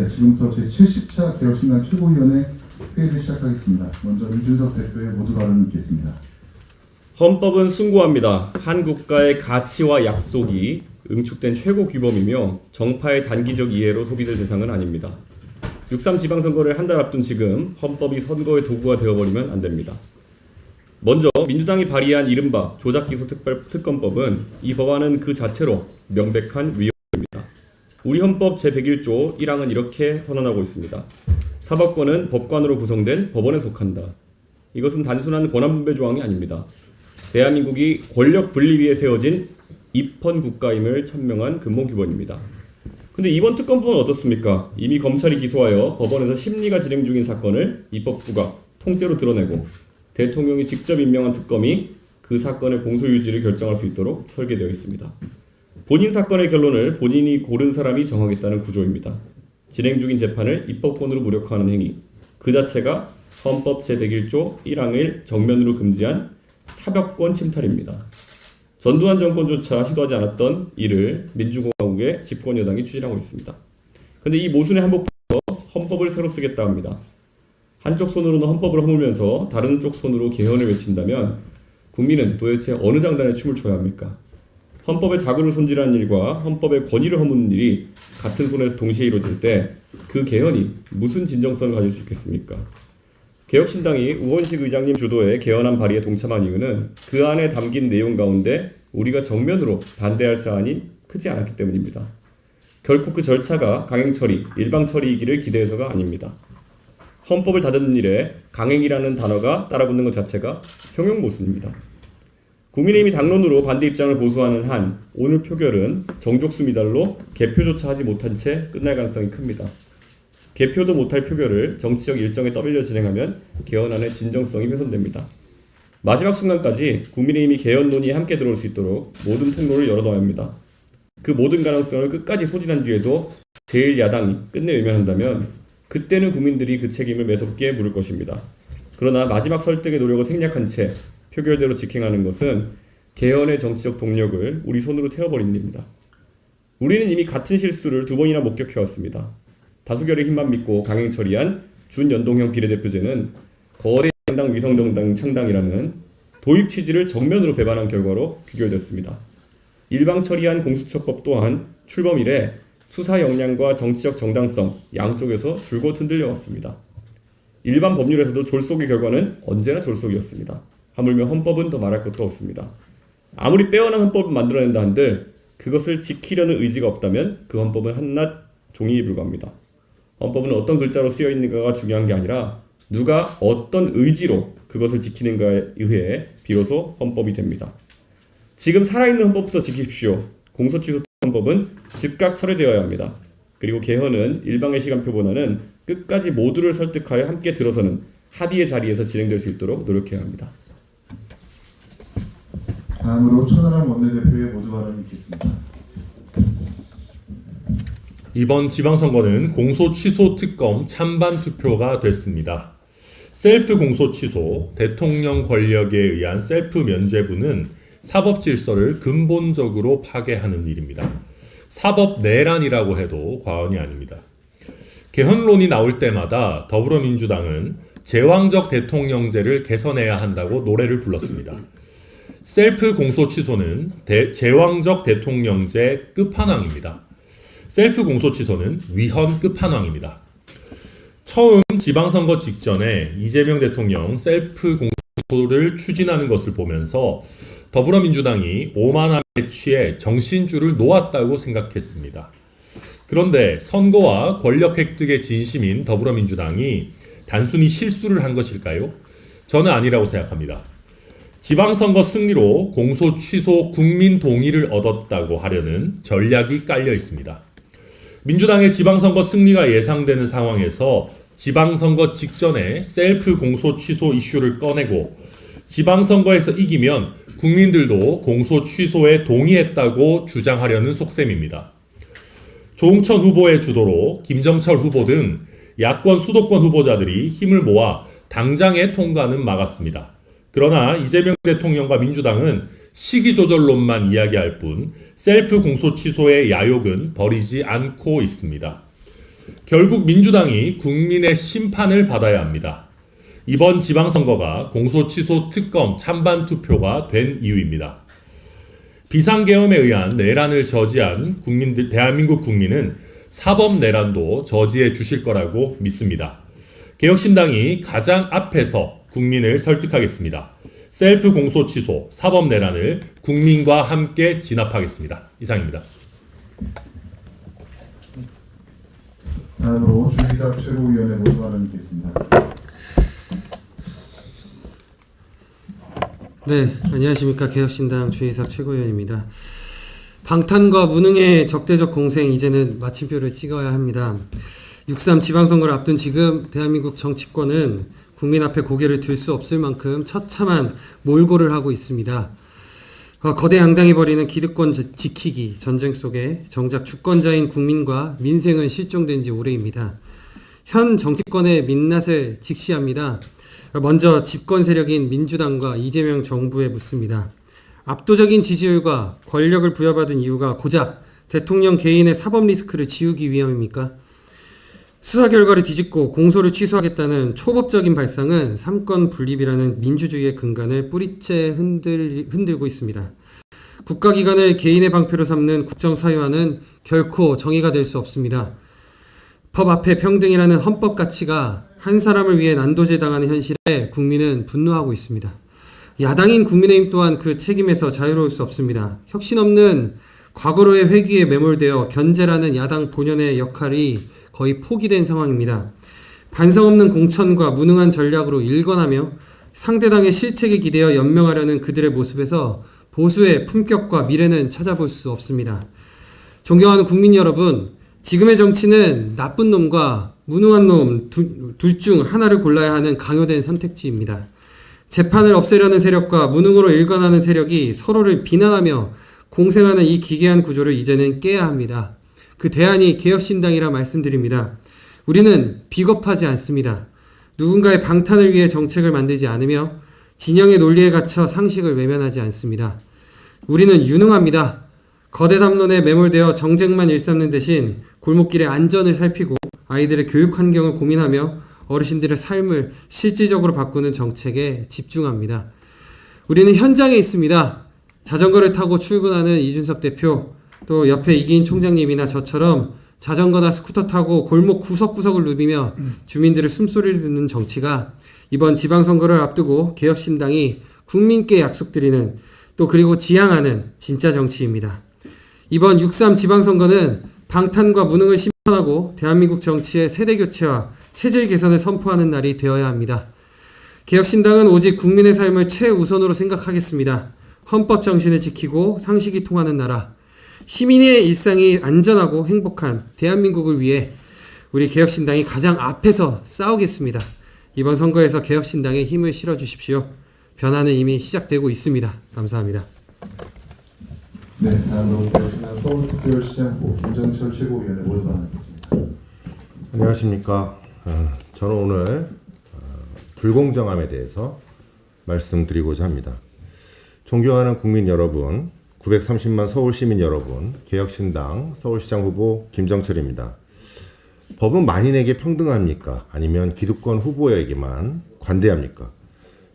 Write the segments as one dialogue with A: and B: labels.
A: 지금부터 제70차 개혁신당 최고위원회 회의를 시작하겠습니다. 먼저 이준석 대표의 모두 발언이 있겠습니다.
B: 헌법은 숭고합니다. 한 국가의 가치와 약속이 응축된 최고 규범이며 정파의 단기적 이해로 소비될 대상은 아닙니다. 6.3 지방선거를 한 달 앞둔 지금 헌법이 선거의 도구가 되어버리면 안 됩니다. 먼저 민주당이 발의한 이른바 조작기소특검법은 이 법안은 그 자체로 명백한 위헌입니다. 우리 헌법 제101조 1항은 이렇게 선언하고 있습니다. 사법권은 법관으로 구성된 법원에 속한다. 이것은 단순한 권한분배 조항이 아닙니다. 대한민국이 권력 분리 위에 세워진 입헌 국가임을 천명한 근본규범입니다. 근데 이번 특검법은 어떻습니까? 이미 검찰이 기소하여 법원에서 심리가 진행 중인 사건을 입법부가 통째로 드러내고 대통령이 직접 임명한 특검이 그 사건의 공소유지를 결정할 수 있도록 설계되어 있습니다. 본인 사건의 결론을 본인이 고른 사람이 정하겠다는 구조입니다. 진행 중인 재판을 입법권으로 무력화하는 행위, 그 자체가 헌법 제101조 1항을 정면으로 금지한 사법권 침탈입니다. 전두환 정권조차 시도하지 않았던 이를 민주공화국의 집권 여당이 추진하고 있습니다. 그런데 이 모순의 한복부에서 헌법을 새로 쓰겠다 합니다. 한쪽 손으로는 헌법을 허물면서 다른 쪽 손으로 개헌을 외친다면 국민은 도대체 어느 장단에 춤을 춰야 합니까? 헌법의 자구를 손질하는 일과 헌법의 권위를 허무는 일이 같은 손에서 동시에 이루어질 때 그 개헌이 무슨 진정성을 가질 수 있겠습니까? 개혁신당이 우원식 의장님 주도의 개헌안 발의에 동참한 이유는 그 안에 담긴 내용 가운데 우리가 정면으로 반대할 사안이 크지 않았기 때문입니다. 결코 그 절차가 강행처리, 일방처리이기를 기대해서가 아닙니다. 헌법을 다듬는 일에 강행이라는 단어가 따라붙는 것 자체가 형용모순입니다. 국민의힘이 당론으로 반대 입장을 고수하는 한 오늘 표결은 정족수 미달로 개표조차 하지 못한 채 끝날 가능성이 큽니다. 개표도 못할 표결을 정치적 일정에 떠밀려 진행하면 개헌안의 진정성이 훼손됩니다. 마지막 순간까지 국민의힘이 개헌 논의에 함께 들어올 수 있도록 모든 통로를 열어놔야 합니다. 그 모든 가능성을 끝까지 소진한 뒤에도 제1야당이 끝내 외면한다면 그때는 국민들이 그 책임을 매섭게 물을 것입니다. 그러나 마지막 설득의 노력을 생략한 채 표결대로 직행하는 것은 개헌의 정치적 동력을 우리 손으로 태워버린 일입니다. 우리는 이미 같은 실수를 2번이나 목격해왔습니다. 다수결의 힘만 믿고 강행 처리한 준연동형 비례대표제는 거대 정당 위성정당 창당이라는 도입 취지를 정면으로 배반한 결과로 귀결됐습니다. 일방 처리한 공수처법 또한 출범 이래 수사 역량과 정치적 정당성 양쪽에서 줄곧 흔들려왔습니다. 일반 법률에서도 졸속의 결과는 언제나 졸속이었습니다. 하물며 헌법은 더 말할 것도 없습니다. 아무리 빼어난 헌법을 만들어낸다 한들 그것을 지키려는 의지가 없다면 그 헌법은 한낱 종이에 불과합니다. 헌법은 어떤 글자로 쓰여 있는가가 중요한 게 아니라 누가 어떤 의지로 그것을 지키는가에 의해 비로소 헌법이 됩니다. 지금 살아있는 헌법부터 지키십시오. 공소취소 헌법은 즉각 철회되어야 합니다. 그리고 개헌은 일방의 시간표보다는 끝까지 모두를 설득하여 함께 들어서는 합의의 자리에서 진행될 수 있도록 노력해야 합니다.
A: 다음으로 천하람 원내대표의 모두 발언이 있겠습니다.
C: 이번 지방선거는 공소취소 특검 찬반 투표가 됐습니다. 셀프 공소취소, 대통령 권력에 의한 셀프 면죄부는 사법 질서를 근본적으로 파괴하는 일입니다. 사법 내란이라고 해도 과언이 아닙니다. 개헌론이 나올 때마다 더불어민주당은 제왕적 대통령제를 개선해야 한다고 노래를 불렀습니다. 셀프 공소취소는 제왕적 대통령제 끝판왕입니다. 셀프 공소취소는 위헌 끝판왕입니다. 처음 지방선거 직전에 이재명 대통령 셀프 공소를 추진하는 것을 보면서 더불어민주당이 오만함에 취해 정신줄을 놓았다고 생각했습니다. 그런데 선거와 권력 획득의 진심인 더불어민주당이 단순히 실수를 한 것일까요? 저는 아니라고 생각합니다. 지방선거 승리로 공소 취소 국민 동의를 얻었다고 하려는 전략이 깔려 있습니다. 민주당의 지방선거 승리가 예상되는 상황에서 지방선거 직전에 셀프 공소 취소 이슈를 꺼내고 지방선거에서 이기면 국민들도 공소 취소에 동의했다고 주장하려는 속셈입니다. 조응천 후보의 주도로 김정철 후보 등 야권 수도권 후보자들이 힘을 모아 당장의 통과는 막았습니다. 그러나 이재명 대통령과 민주당은 시기 조절론만 이야기할 뿐 셀프 공소 취소의 야욕은 버리지 않고 있습니다. 결국 민주당이 국민의 심판을 받아야 합니다. 이번 지방선거가 공소 취소 특검 찬반 투표가 된 이유입니다. 비상계엄에 의한 내란을 저지한 대한민국 국민은 사법 내란도 저지해 주실 거라고 믿습니다. 개혁신당이 가장 앞에서 국민을 설득하겠습니다. 셀프 공소 취소, 사법 내란을 국민과 함께 진압하겠습니다. 이상입니다.
A: 다음으로 주기석 최고위원회 모두 발언드리겠습니다.
D: 네, 안녕하십니까. 개혁신당 주희석 최고위원입니다. 방탄과 무능의 적대적 공생, 이제는 마침표를 찍어야 합니다. 6.3 지방선거를 앞둔 지금 대한민국 정치권은 국민 앞에 고개를 들 수 없을 만큼 처참한 몰골을 하고 있습니다. 거대 양당이 벌이는 기득권 지키기 전쟁 속에 정작 주권자인 국민과 민생은 실종된 지 오래입니다. 현 정치권의 민낯을 직시합니다. 먼저 집권 세력인 민주당과 이재명 정부에 묻습니다. 압도적인 지지율과 권력을 부여받은 이유가 고작 대통령 개인의 사법 리스크를 지우기 위함입니까? 수사 결과를 뒤집고 공소를 취소하겠다는 초법적인 발상은 삼권 분립이라는 민주주의의 근간을 뿌리째 흔들고 있습니다. 국가기관을 개인의 방패로 삼는 국정사유화는 결코 정의가 될 수 없습니다. 법 앞에 평등이라는 헌법 가치가 한 사람을 위해 난도질당하는 현실에 국민은 분노하고 있습니다. 야당인 국민의힘 또한 그 책임에서 자유로울 수 없습니다. 혁신 없는 과거로의 회귀에 매몰되어 견제라는 야당 본연의 역할이 거의 포기된 상황입니다. 반성 없는 공천과 무능한 전략으로 일관하며 상대당의 실책에 기대어 연명하려는 그들의 모습에서 보수의 품격과 미래는 찾아볼 수 없습니다. 존경하는 국민 여러분, 지금의 정치는 나쁜 놈과 무능한 놈 둘 중 하나를 골라야 하는 강요된 선택지입니다. 재판을 없애려는 세력과 무능으로 일관하는 세력이 서로를 비난하며 공생하는 이 기괴한 구조를 이제는 깨야 합니다. 그 대안이 개혁신당이라 말씀드립니다. 우리는 비겁하지 않습니다. 누군가의 방탄을 위해 정책을 만들지 않으며 진영의 논리에 갇혀 상식을 외면하지 않습니다. 우리는 유능합니다. 거대 담론에 매몰되어 정쟁만 일삼는 대신 골목길의 안전을 살피고 아이들의 교육 환경을 고민하며 어르신들의 삶을 실질적으로 바꾸는 정책에 집중합니다. 우리는 현장에 있습니다. 자전거를 타고 출근하는 이준석 대표, 또 옆에 이기인 총장님이나 저처럼 자전거나 스쿠터 타고 골목 구석구석을 누비며 주민들의 숨소리를 듣는 정치가 이번 지방선거를 앞두고 개혁신당이 국민께 약속드리는 또 그리고 지향하는 진짜 정치입니다. 이번 6.3 지방선거는 방탄과 무능을 심판하고 대한민국 정치의 세대교체와 체질 개선을 선포하는 날이 되어야 합니다. 개혁신당은 오직 국민의 삶을 최우선으로 생각하겠습니다. 헌법 정신을 지키고 상식이 통하는 나라, 시민의 일상이 안전하고 행복한 대한민국을 위해 우리 개혁신당이 가장 앞에서 싸우겠습니다. 이번 선거에서 개혁신당에 힘을 실어주십시오. 변화는 이미 시작되고 있습니다. 감사합니다.
A: 네, 다음으로 개혁신당 서울특별시장부 김정철 최고위원회 모두 발언하겠습니다.
E: 안녕하십니까. 저는 오늘 불공정함에 대해서 말씀드리고자 합니다. 존경하는 국민 여러분, 930만 서울시민 여러분, 개혁신당 서울시장 후보 김정철입니다. 법은 만인에게 평등합니까? 아니면 기득권 후보에게만 관대합니까?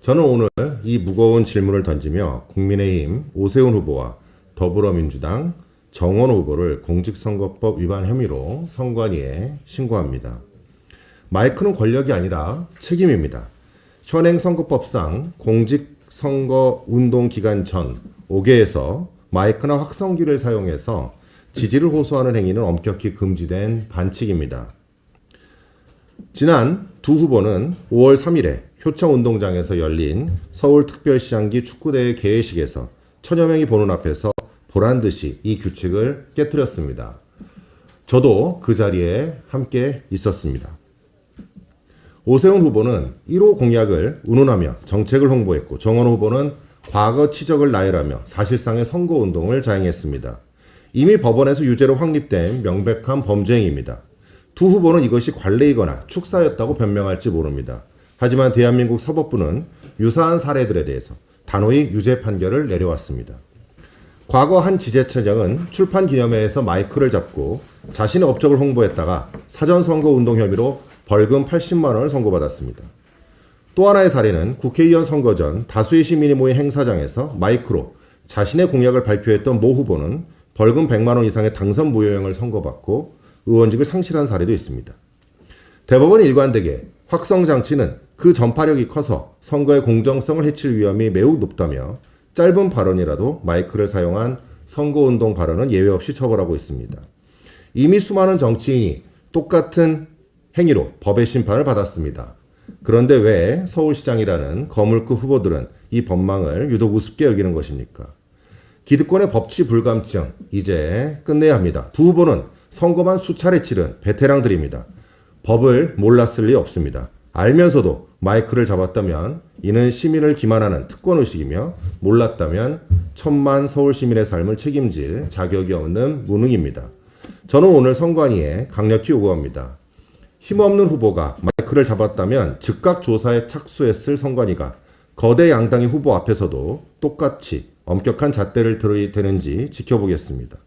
E: 저는 오늘 이 무거운 질문을 던지며 국민의힘 오세훈 후보와 더불어민주당 정원호 후보를 공직선거법 위반 혐의로 선관위에 신고합니다. 마이크는 권력이 아니라 책임입니다. 현행 선거법상 공직선거 운동 기간 전 5개에서 마이크나 확성기를 사용해서 지지를 호소하는 행위는 엄격히 금지된 반칙입니다. 지난 두 후보는 5월 3일에 효창운동장에서 열린 서울특별시장기 축구대회 개회식에서 천여 명이 보는 앞에서 보란듯이 이 규칙을 깨뜨렸습니다. 저도 그 자리에 함께 있었습니다. 오세훈 후보는 1호 공약을 운운하며 정책을 홍보했고 정원호 후보는 과거 치적을 나열하며 사실상의 선거운동을 자행했습니다. 이미 법원에서 유죄로 확립된 명백한 범죄 행위입니다. 두 후보는 이것이 관례이거나 축사였다고 변명할지 모릅니다. 하지만 대한민국 사법부는 유사한 사례들에 대해서 단호히 유죄 판결을 내려왔습니다. 과거 한 지자체장은 출판 기념회에서 마이크를 잡고 자신의 업적을 홍보했다가 사전선거운동 혐의로 벌금 80만 원을 선고받았습니다. 또 하나의 사례는 국회의원 선거 전 다수의 시민이 모인 행사장에서 마이크로 자신의 공약을 발표했던 모 후보는 벌금 100만 원 이상의 당선 무효형을 선고받고 의원직을 상실한 사례도 있습니다. 대법원이 일관되게 확성장치는 그 전파력이 커서 선거의 공정성을 해칠 위험이 매우 높다며 짧은 발언이라도 마이크를 사용한 선거운동 발언은 예외 없이 처벌하고 있습니다. 이미 수많은 정치인이 똑같은 행위로 법의 심판을 받았습니다. 그런데 왜 서울시장이라는 거물급 후보들은 이 법망을 유독 우습게 여기는 것입니까? 기득권의 법치 불감증 이제 끝내야 합니다. 두 후보는 선거만 수차례 치른 베테랑들입니다. 법을 몰랐을 리 없습니다. 알면서도 마이크를 잡았다면 이는 시민을 기만하는 특권의식이며 몰랐다면 천만 서울 시민의 삶을 책임질 자격이 없는 무능입니다. 저는 오늘 선관위에 강력히 요구합니다. 힘없는 후보가 마이크를 잡았다면 즉각 조사에 착수했을 선관위가 거대 양당의 후보 앞에서도 똑같이 엄격한 잣대를 들어야 되는지 지켜보겠습니다.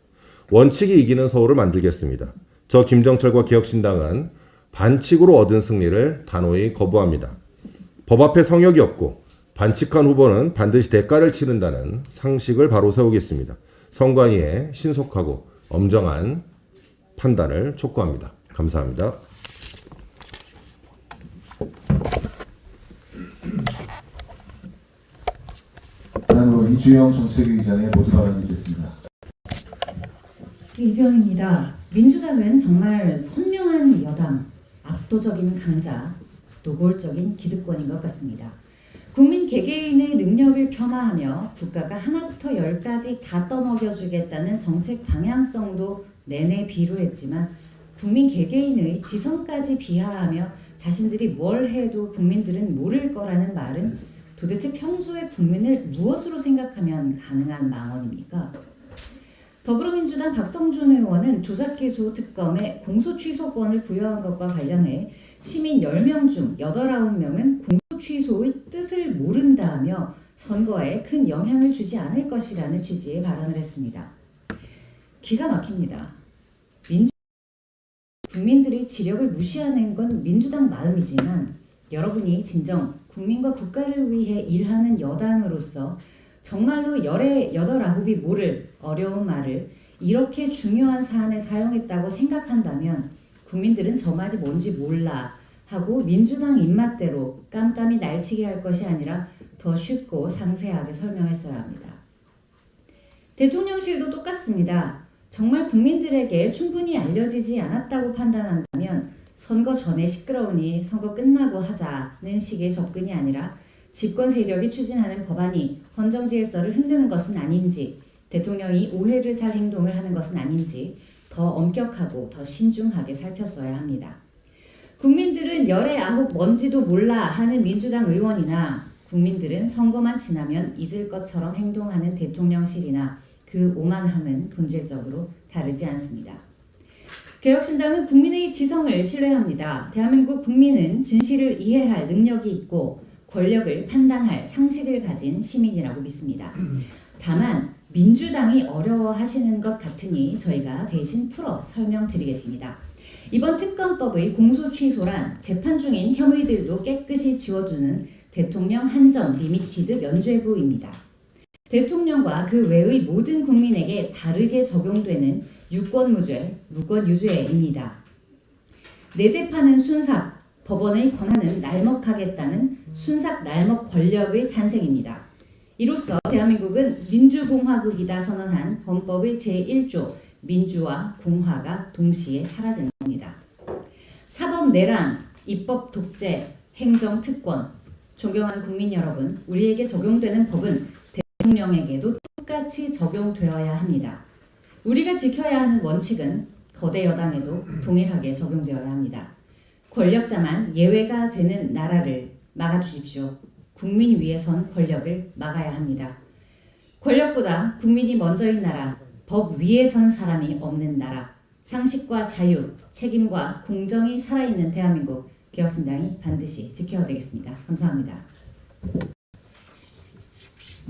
E: 원칙이 이기는 서울을 만들겠습니다. 저 김정철과 개혁신당은 반칙으로 얻은 승리를 단호히 거부합니다. 법 앞에 성역이 없고 반칙한 후보는 반드시 대가를 치른다는 상식을 바로 세우겠습니다. 선관위의 신속하고 엄정한 판단을 촉구합니다. 감사합니다.
A: 다음으로 이주영 정책위의장의 모두 발언을 듣겠습니다.
F: 이주영입니다. 민주당은 정말 선명한 여당, 압도적인 강자, 노골적인 기득권인 것 같습니다. 국민 개개인의 능력을 폄하하며 국가가 하나부터 열까지 다 떠먹여주겠다는 정책 방향성도 내내 비루했지만 국민 개개인의 지성까지 비하하며 자신들이 뭘 해도 국민들은 모를 거라는 말은 도대체 평소에 국민을 무엇으로 생각하면 가능한 망언입니까? 더불어민주당 박성준 의원은 조작기소 특검에 공소 취소권을 부여한 것과 관련해 시민 10명 중 8, 9명은 공소 취소의 뜻을 모른다며 선거에 큰 영향을 주지 않을 것이라는 취지의 발언을 했습니다. 기가 막힙니다. 국민들의 지력을 무시하는 건 민주당 마음이지만 여러분이 진정 국민과 국가를 위해 일하는 여당으로서 정말로 열의 8, 9이 모를 어려운 말을 이렇게 중요한 사안에 사용했다고 생각한다면 국민들은 저 말이 뭔지 몰라 하고 민주당 입맛대로 깜깜이 날치게 할 것이 아니라 더 쉽고 상세하게 설명했어야 합니다. 대통령실도 똑같습니다. 정말 국민들에게 충분히 알려지지 않았다고 판단한다면 선거 전에 시끄러우니 선거 끝나고 하자는 식의 접근이 아니라 집권 세력이 추진하는 법안이 헌정 질서를 흔드는 것은 아닌지, 대통령이 오해를 살 행동을 하는 것은 아닌지 더 엄격하고 더 신중하게 살폈어야 합니다. 국민들은 열의 9 뭔지도 몰라 하는 민주당 의원이나 국민들은 선거만 지나면 잊을 것처럼 행동하는 대통령실이나 그 오만함은 본질적으로 다르지 않습니다. 개혁신당은 국민의 지성을 신뢰합니다. 대한민국 국민은 진실을 이해할 능력이 있고 권력을 판단할 상식을 가진 시민이라고 믿습니다. 다만 민주당이 어려워하시는 것 같으니 저희가 대신 풀어 설명드리겠습니다. 이번 특검법의 공소 취소란 재판 중인 혐의들도 깨끗이 지워주는 대통령 한정 리미티드 면죄부입니다. 대통령과 그 외의 모든 국민에게 다르게 적용되는 유권무죄, 무권유죄입니다. 내 재판은 순삭, 법원의 권한은 날먹하겠다는 순삭 날먹 권력의 탄생입니다. 이로써 대한민국은 민주공화국이다 선언한 헌법의 제1조 민주와 공화가 동시에 사라지는 겁니다. 사법 내란, 입법 독재, 행정 특권, 존경하는 국민 여러분, 우리에게 적용되는 법은 대통령에게도 똑같이 적용되어야 합니다. 우리가 지켜야 하는 원칙은 거대 여당에도 동일하게 적용되어야 합니다. 권력자만 예외가 되는 나라를 막아주십시오. 국민 위에 선 권력을 막아야 합니다. 권력보다 국민이 먼저인 나라, 법 위에 선 사람이 없는 나라, 상식과 자유, 책임과 공정이 살아있는 대한민국, 개혁신당이 반드시 지켜야 되겠습니다. 감사합니다.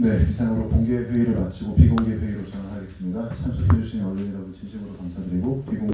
A: 네, 이상으로 공개 회의를 마치고 비공개 회의로 전환하겠습니다. 참석해주신 언론 여러분 진심으로 감사드리고 비공개